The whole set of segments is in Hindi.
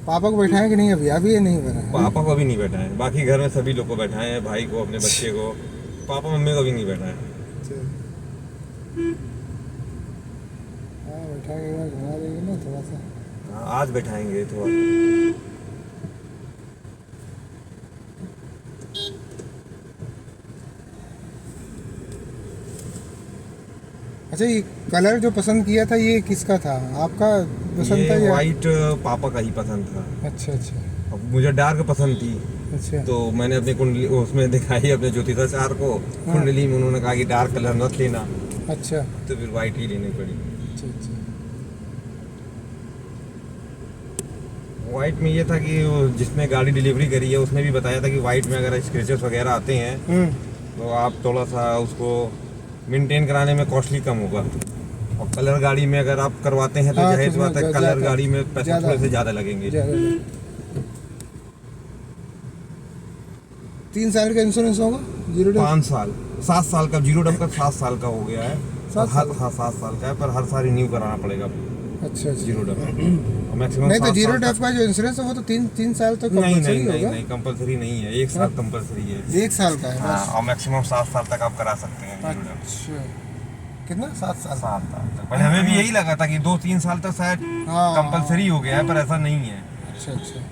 पापा को बैठाएं कि नहीं अभी? अभी ये नहीं बना है। पापा को अभी नहीं बैठा है, बाकी घर में सभी लोग को बैठाए हैं, भाई को, अपने बच्चे को। पापा मम्मी को भी नहीं बैठा है। हाँ बैठा के घुमा देंगे ना थोड़ा सा। हाँ, आज बैठाएंगे थोड़ा। अच्छा ये कलर जो पसंद किया था ये किसका था? आपका पसंद था ये या? वाइट पापा का ही पसंद था। अच्छा अच्छा अब मुझे डार्क पसंद थी, अच्छा। तो मैंने अपनी कुंडली उसमें दिखाई अपने ज्योतिषाचार्य को। कुंडली में उन्होंने कहा कि डार्क कलर मत लेना, अच्छा तो फिर वाइट ही लेनी पड़ी। अच्छा अच्छा। वाइट में ये था कि वो जिसने गाड़ी डिलीवरी करी है उसने भी बताया था कि वाइट में अगर स्क्रैचेस वगैरह आते हैं तो आप थोड़ा सा उसको मेंटेन कराने में कॉस्टली कम होगा। और कलर गाड़ी में अगर आप करवाते हैं तो हाँ, जाहिर तो बात है उसमें कलर गाड़ी में पैसे ज़्यादा- थोड़े से ज़्यादा लगेंगे। 3 साल का इंश्योरेंस होगा? 0 डे? 5 साल 7 साल का जीरो डब का 7 साल का हो गया है। 7 साल? हाँ 7 साल का है, पर हर साल रिन्यू कराना पड़ेगा अच्छा अच्छा। Zero dub. मैक्सिमम नहीं तो 0 डे का जो इंश्योरेंस है वो तो 3 साल तक नहीं कंपलसरी नहीं नहीं होगा। नहीं कंपलसरी नहीं है, 1 साल कंपलसरी है। 1 साल का है हाँ, बस। और मैक्सिमम 7 साल तक आप करा सकते हैं जीरो डब। अच्छा कितना? 7 साल? 7 साल तक। पहले हमें भी यही लगा था कि 2-3 साल तक शायद हाँ कंपलसरी हो गया है, पर ऐसा नहीं है। अच्छा अच्छा।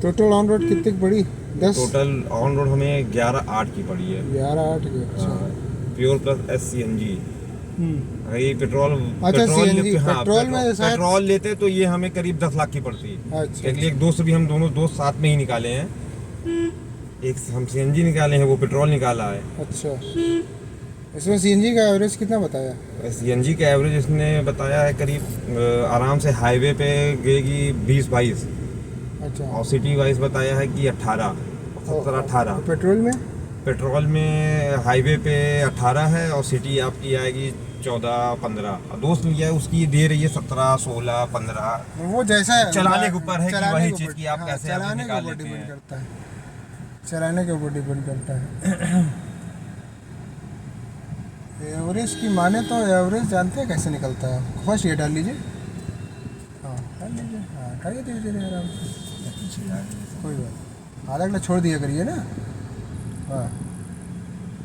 टोटल ऑन रोड कितनी की पड़ी? 10? टोटल ऑन रोड हमें 11,8 की पड़ी है। 11-8 की? अच्छा। Pure plus SCNG। ये पेट्रोल अच्छा, CNG हाँ, पेट्रोल में शायद- पेट्रोल लेते तो ये हमें करीब 10 लाख की पड़ती है। अच्छा एक दोस्त भी, हम दोनों दोस्त साथ में ही निकाले हैं। एक हम CNG निकाले हैं, वो पेट्रोल निकाला है। अच्छा। इसमें CNG का एवरेज कितना बताया? CNG का एवरेज इसने बताया है करीब आराम से हाईवे पे गएगी 20-22, अच्छा। और सिटी वाइज बताया है कि 18, 17-18। पेट्रोल में? पेट्रोल में हाईवे पे 18 है और सिटी आपकी आएगी 14-15। और दोस्त लिया है उसकी दे रही है 17-16-15। वो जैसा चलाने के ऊपर है कि चलाने वही के चीज़ ऊपर- की आप हाँ, कैसे आप चलाने के निकाल ऊपर लेते डिपेंड हैं। करता है। चलाने के ऊपर डिपेंड करता है। एवरेज की माने तो एवरेज जानते हैं कैसे निकलता है? फर्स्ट ये डाल लीजिए। हाँ डाल लीजिए। हाँ डालिए धीरे धीरे आराम से, कोई बात। आधा गिलास छोड़ दिया करिए ना। हाँ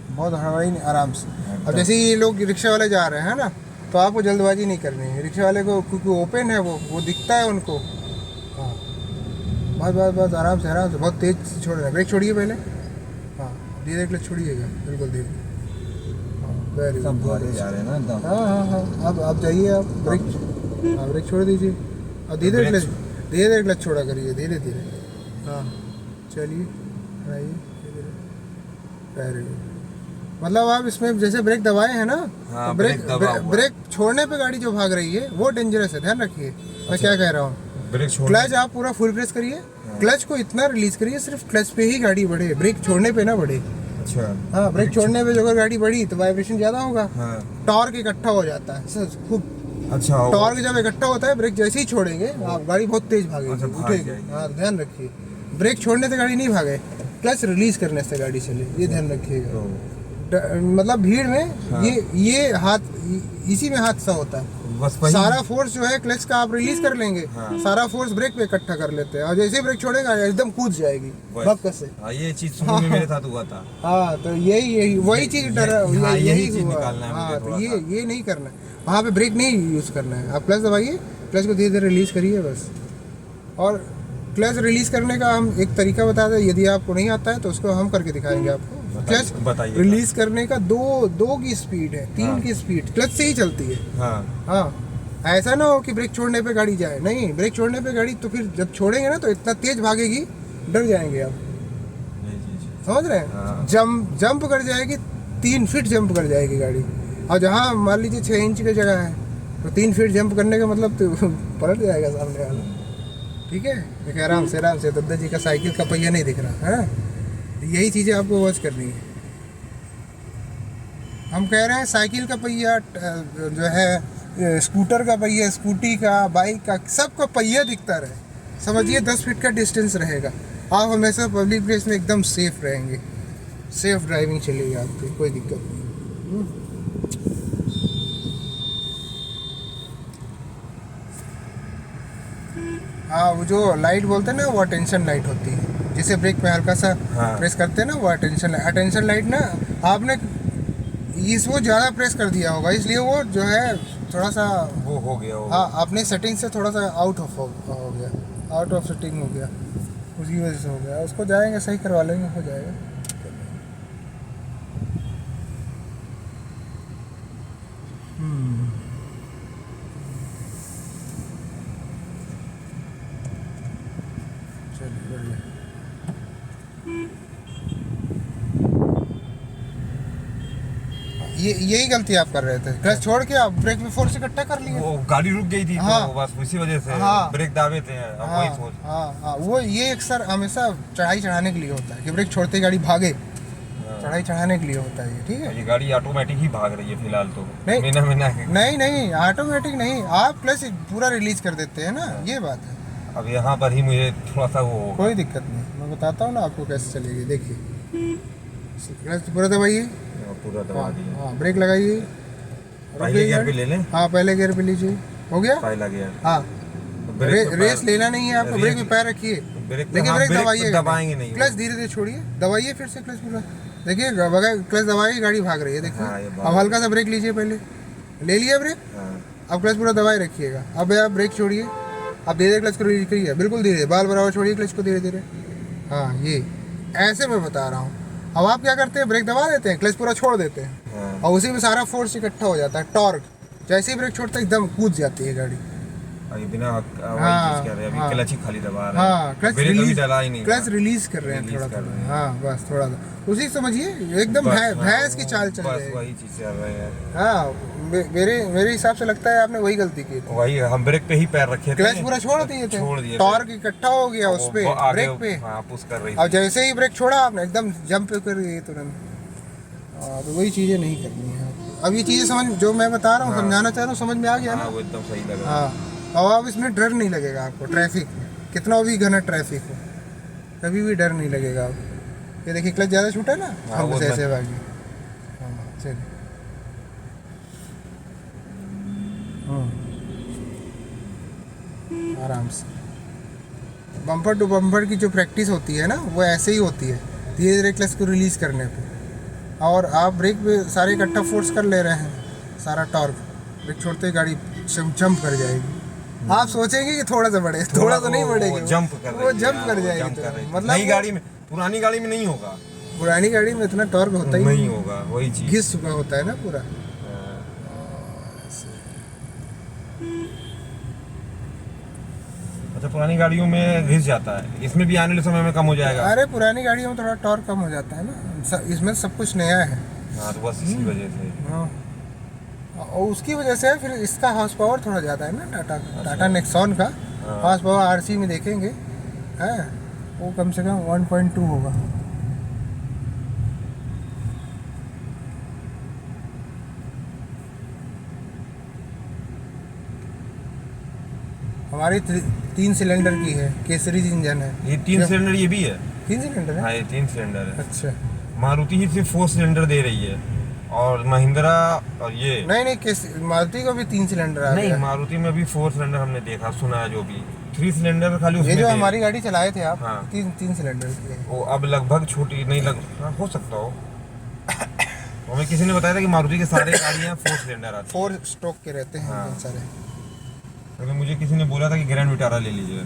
बहुत हड़बड़ी नहीं, आराम से। अब जैसे ये लोग रिक्शा वाले जा रहे हैं ना, तो आपको जल्दबाजी नहीं करनी है। रिक्शा वाले को क्योंकि ओपन है वो दिखता है उनको। हाँ बस बस बस आराम से बहुत तेज छोड़ रहे हैं। ब्रेक छोड़िए पहले। हाँ धीरे क्लच छोड़िएगा, बिल्कुल धीरे। हाँ वेरी सब गुड। भागे जा रहे हैं ना एकदम। हाँ हाँ हाँ अब जाइए आप ब्रेक। हाँ ब्रेक छोड़ दीजिए और धीरे धीरे क्लच छोड़ा करिए, धीरे धीरे। हाँ चलिए बढ़ाइए धीरे धीरे। Very good. मतलब आप इसमें जैसे ब्रेक दबाए हैं ना, हाँ, तो ब्रेक दबा हुआ है। ब्रेक छोड़ने पे गाड़ी जो भाग रही है वो डेंजरस है, ध्यान रखिए मैं क्या कह रहा हूँ। ब्रेक छोड़ क्लच आप पूरा फुल प्रेस करिए, क्लच को इतना रिलीज करिए सिर्फ क्लच पे ही गाड़ी बढ़े, ब्रेक छोड़ने पे ना बढ़े। अच्छा। हाँ ब्रेक छोड़ने पे अगर गाड़ी बढ़ी तो वाइब्रेशन ज़्यादा होगा, हाँ टॉर्क इकट्ठा हो जाता है सर खूब। अच्छा होगा। टॉर्क जब इकट्ठा होता है ब्रेक जैसे ही छोड़ेंगे आप गाड़ी बहुत तेज भागेगी, अच्छा, भाग उठेगी। जाएगी। हाँ ध्यान रखिए, ब्रेक छोड़ने से गाड़ी नहीं भागे, क्लच रिलीज करने से गाड़ी चले, ये ध्यान रखिएगा। तो मतलब भीड़ में हाँ। ये हाथ इसी में हादसा होता है। बस वही। सारा फोर्स जो है क्लच का आप रिलीज कर लेंगे, हाँ। सारा फोर्स ब्रेक पे इकट्ठा कर लेते हैं और जैसे ही ब्रेक छोड़ेगा एकदम कूद जाएगी भक्क से। हाँ, ये चीज शुरू में मेरे साथ हुआ था। हाँ तो यही वही चीज डर हाँ, यही चीज हुआ। निकालना है हाँ मुझे तो थोड़ा ये नहीं करना है, वहाँ पे ब्रेक नहीं यूज करना है। आप क्लच दबाइए, क्लच को धीरे धीरे रिलीज करिए बस। और क्लच रिलीज करने का हम एक तरीका बता दें, यदि आपको नहीं आता है तो उसको हम करके दिखाएंगे आपको। क्लच बताइए। रिलीज करने का दो की स्पीड है, 3 की स्पीड क्लच से ही चलती है। हाँ हाँ ऐसा ना हो कि ब्रेक छोड़ने पे गाड़ी जाए, नहीं ब्रेक छोड़ने पे गाड़ी तो फिर जब छोड़ेंगे ना तो इतना तेज भागेगी, डर जाएंगे आप, ये चीज। समझ रहे हैं? हाँ। जंप कर जाएगी, 3 फीट जंप कर जाएगी गाड़ी। और जहाँ मान लीजिए 6 इंच की जगह है तो 3 फीट जंप करने का मतलब तो पलट जाएगा सामने वाला। ठीक है, देखिए आराम से दद्दा जी का साइकिल का पहिया नहीं दिख रहा है। यही चीज़ें आपको वॉच करनी है। हम कह रहे हैं साइकिल का पहिया जो है, स्कूटर का पहिया, स्कूटी का, बाइक का, सबका पहिया दिखता रहे। समझिए 10 फीट का डिस्टेंस रहेगा, आप हमेशा पब्लिक प्लेस में एकदम सेफ रहेंगे। सेफ ड्राइविंग चलेगी आपकी, कोई दिक्कत नहीं। हाँ, वो जो लाइट बोलते हैं ना, वो अटेंशन लाइट होती है। जैसे ब्रेक पे हल्का सा हाँ। प्रेस करते हैं ना, वो अटेंशन लाइट ना, आपने वो ज़्यादा प्रेस कर दिया होगा, इसलिए वो जो है थोड़ा सा, वो हो गया होगा। हाँ, अपने सेटिंग से थोड़ा सा आउट ऑफ हो गया, आउट ऑफ सेटिंग हो गया, उसकी वजह से हो गया। उसको जाएंगे सही करवा लेंगे, हो जाएगा। चलिए बढ़िया। यही गलती आप कर रहे थे, क्लच छोड़ के आप ब्रेक में फोर्स इकट्ठा कर लिए। वो गाड़ी रुक गई थी, हाँ। तो बस उसी वजह से हाँ। ब्रेक दाबे थे। अब हाँ, वही सोच। हाँ, वो ये अक्सर हमेशा चढ़ाई चढ़ाने के लिए होता है कि ब्रेक छोड़ते ही गाड़ी भागे, हाँ। चढ़ाई चढ़ाने के लिए होता है ये, ठीक है। ये गाड़ी ऑटोमेटिक ही भाग रही है फिलहाल तो। नहीं। बिना नहीं, ऑटोमेटिक नहीं, आप क्लच पूरा रिलीज कर देते हैं ना, ये बात है। अब यहाँ पर ही मुझे थोड़ा सा वो कोई दिक्कत नहीं, मैं बताता हूँ ना आपको कैसे चलेगी। देखिए, क्लच पूरा दबाइए, पूरा दबा दिया। हाँ, ब्रेक लगाइए, पहले गियर पे ले लें। हाँ, पहले गियर पे लीजिए, हो गया। पहला गियर। हाँ, ब्रेक पे रेस लेना नहीं है आपको, ब्रेक में पैर रखिए। ब्रेक पे देखिए, हाँ, ब्रेक ब्रेक दबाइए, दबाएंगे नहीं। क्लच धीरे धीरे छोड़िए, दबाइए फिर से क्लच पूरा। देखिए, बगैर क्लच दबाइए गाड़ी भाग रही है, देखिए। हाँ, ये अब हल्का सा ब्रेक लीजिए, पहले ले लिया ब्रेक, हाँ। अब क्लच पूरा दबाए रखिएगा। अब आप ब्रेक छोड़िए, अब धीरे क्लच को रिलीज करिए, बिल्कुल धीरे, बाल बराबर छोड़िए क्लच को धीरे धीरे। हाँ, ये ऐसे मैं बता रहा हूँ। अब आप क्या करते हैं, ब्रेक दबा देते हैं, क्लच पूरा छोड़ देते हैं, हाँ। और उसी में सारा फोर्स इकट्ठा हो जाता है, टॉर्क। जैसे ही ब्रेक छोड़ता है, एकदम कूद जाती है गाड़ी। अभी बिना वही हाँ, चीज कर रहे हैं, हाँ। अभी क्लच ही खाली दबा रहे हैं। हाँ, क्लच ब्रेक अभी रिलीज, डला ही नहीं। क्लच रिलीज कर रहे हैं रिलीज थोड़ा कर रहे हैं। हाँ, बस थोड़ा सा उसी समझिए, एकदम बस, हाँ, भैंस की चाल चल बस रही है। वही चीज चल रही है। हाँ, मेरे हिसाब से लगता है आपने वही गलती की थी। वही हम ब्रेक पे ही पैर रखे थे। क्लच पूरा छोड़ दिए थे, छोड़ दिए थे। टॉर्क इकट्ठा हो गया उस पे, वो आगे ब्रेक पे। हाँ, पुश कर रही अब थी। जैसे ही ब्रेक छोड़ा आपने, एकदम जंप कर गई तुरंत। तो वही चीजें नहीं करनी है। अब ये चीजें समझ, जो मैं बता रहा हूँ, हाँ। समझाना चाह रहा हूँ, समझ में आ गया हाँ, ना। वो एकदम सही लग रहा है। हाँ, और अब इसमें डर नहीं लगेगा आपको ट्रैफिक में, कितना भी घना ट्रैफिक हो, कभी भी डर नहीं लगेगा आपको। ये देखिए, क्लच ज़्यादा छूटा ना, हाँ, हम वो बस ऐसे भागी। हाँ, चलिए। आराम से, बम्पर टू बम्पर की जो प्रैक्टिस होती है ना, वो ऐसे ही होती है, धीरे धीरे क्लच को रिलीज़ करने पे। और आप ब्रेक पे सारे इकट्ठा फोर्स कर ले रहे हैं, सारा टॉर्क, ब्रेक छोड़ते ही गाड़ी जंप कर जाएगी। आप सोचेंगे कि थोड़ा सा बढ़े, थोड़ा तो नहीं बढ़ेगी, जंप कर वो जंप कर जाएगी मतलब मतलब नई गाड़ी में, पुरानी गाड़ी में नहीं होगा। पुरानी गाड़ी में इतना टॉर्क होता ही नहीं होगा, वही चीज। घिस चुका होता है ना पूरा। अच्छा, पुरानी गाड़ियों में घिस जाता है, इसमें भी आने वाले समय में कम हो जाएगा। अरे, पुरानी गाड़ियों में थोड़ा टॉर्क कम हो जाता है ना, इसमें सब कुछ नया है। हाँ, तो बस इसी वजह से। हाँ, और उसकी वजह से फिर इसका हॉर्स पावर थोड़ा ज़्यादा है ना, टाटा नेक्सॉन का हाँ। हॉर्स पावर आरसी में देखेंगे, है वो कम से कम 1.2 होगा। हमारी 3 सिलेंडर की है, केसरी इंजन है। ये 3 सिलेंडर ये भी है। 3 सिलेंडर हाँ, है। ये 3 सिलेंडर है। अच्छा, मारुति ही सिर्फ 4 सिलेंडर दे रही है, और महिंद्रा और ये नहीं, मारुति को भी 3 सिलेंडर आ नहीं, गया। मारुति में भी 4 सिलेंडर हमने देखा, सुना है, जो भी 3 सिलेंडर खाली उसमें ये जो दे। हमारी गाड़ी चलाए थे आप, हाँ। 3 सिलेंडर की है। वो अब लगभग छोटी नहीं हाँ, हो सकता हो। हमें किसी ने बताया था कि मारुति के सारे गाड़ियाँ 4 सिलेंडर आती 4 स्ट्रोक के रहते हैं हाँ। बहुत सारे। हैं। मुझे किसी ने बोला था कि ग्रैंड विटारा ले लीजिए,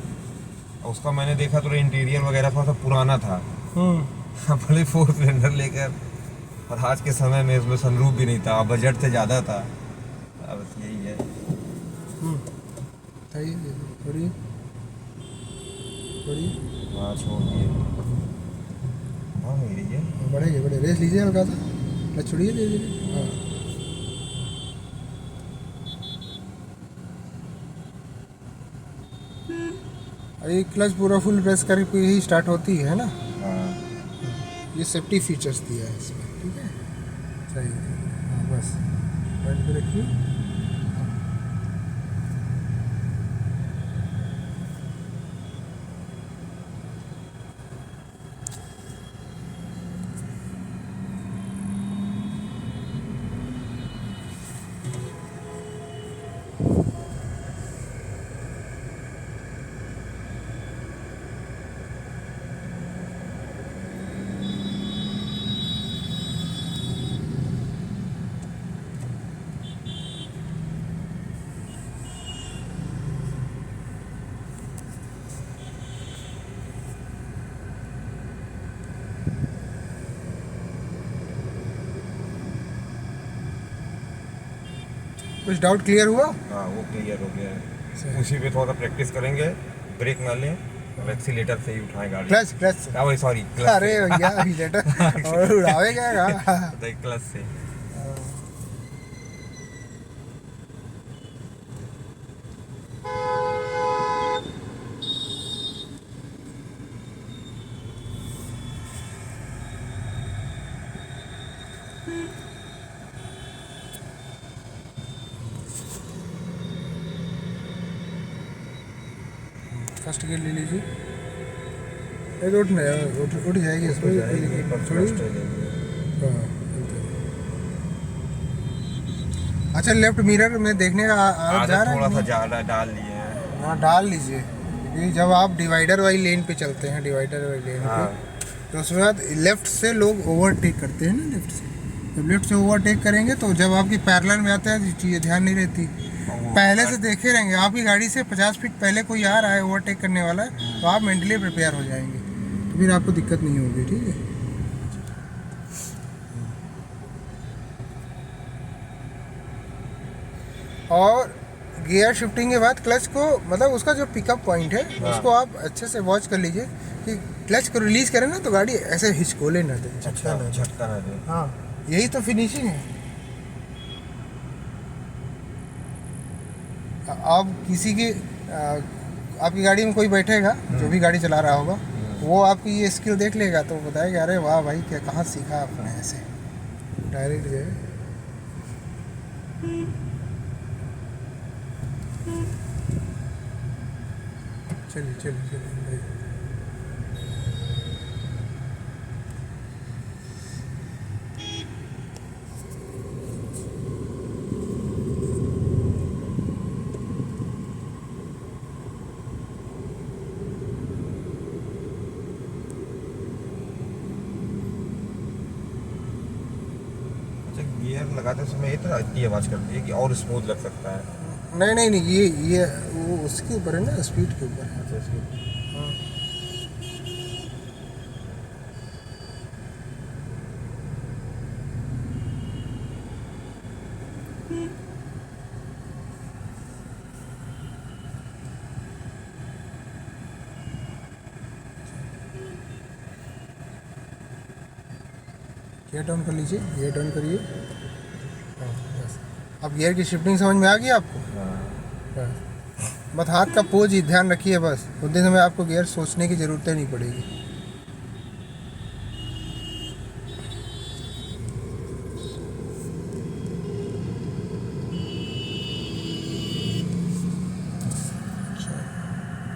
और उसका मैंने देखा तो इंटीरियर वगैरह थोड़ा सा पुराना था। भले 4 सिलेंडर लेकर, और आज के समय में इसमें सनरूफ भी नहीं था, बजट से ज़्यादा था। अब यही है। थोड़ी हाँ, छोड़िए। हाँ, नहीं रही है। बड़े रेस लीजिए हल्का सा, क्लच छोड़िए धीरे धीरे। हाँ, ये क्लच पूरा फुल प्रेस करके ही स्टार्ट होती है ना। हाँ। ये सेफ्टी फीचर्स दिया है इसमें, ठीक है, सही है। हाँ, बस बैठ पे रखिए। कुछ डाउट क्लियर हुआ? हाँ वो क्लियर हो गया है। उसी पे थोड़ा सा प्रैक्टिस करेंगे, ब्रेक ना लें और एक्सीलेटर से ही उठाएं गाड़ी। क्लच क्लच हाँ वही सॉरी, अरे भैया एक्सीलेटर और उड़ावे क्या क्लच से। फर्स्ट गियर ले लीजिए। एक उठ जाएगी इसमें थोड़ी। हाँ। अच्छा लेफ्ट मिरर में देखने का आदत जा रहा है थोड़ा कि सा नहीं? ज़्यादा डाल लिए हैं। हाँ डाल लीजिए, क्योंकि जब आप डिवाइडर वाली लेन पे चलते हैं, डिवाइडर वाली लेन हाँ पे, तो उसमें बाद लेफ्ट से लोग ओवरटेक करते हैं ना, लेफ्ट से। जब लेफ्ट से ओवरटेक करेंगे तो जब आपकी पैरेलल में आता है चीज़ें ध्यान नहीं रहती, पहले से देखे रहेंगे। आपकी गाड़ी से 50 फीट पहले कोई आ रहा है ओवरटेक करने वाला है, तो आप मेंटली प्रिपेयर हो जाएंगे, तो फिर आपको दिक्कत नहीं होगी। ठीक है। और गियर शिफ्टिंग के बाद क्लच को, मतलब उसका जो पिकअप पॉइंट है उसको आप अच्छे से वॉच कर लीजिए कि क्लच को रिलीज करें ना तो गाड़ी ऐसे हिचकोले ना दे, झटका ना दे। झटका ना दे। हाँ यही तो फिनिशिंग है। आप किसी की आपकी गाड़ी में कोई बैठेगा जो भी गाड़ी चला रहा होगा, वो आपकी ये स्किल देख लेगा तो बताएगा अरे वाह भाई क्या कहाँ सीखा आपने ऐसे डायरेक्ट जो है। चलिए चलिए चलिए। अच्छा गियर लगाते समय इतनी आवाज़ करती है कि और स्मूथ लग सकता है। नहीं नहीं नहीं, ये वो उसके ऊपर है ना, स्पीड के ऊपर है। अच्छा इसकी हाँ। गियर डाउन कर लीजिए, गियर डाउन करिए। हाँ बस। अब गियर की शिफ्टिंग समझ में आ गई आपको? बस हाथ का पोज ही ध्यान रखिए, बस उतने समय आपको गियर सोचने की ज़रूरत नहीं पड़ेगी।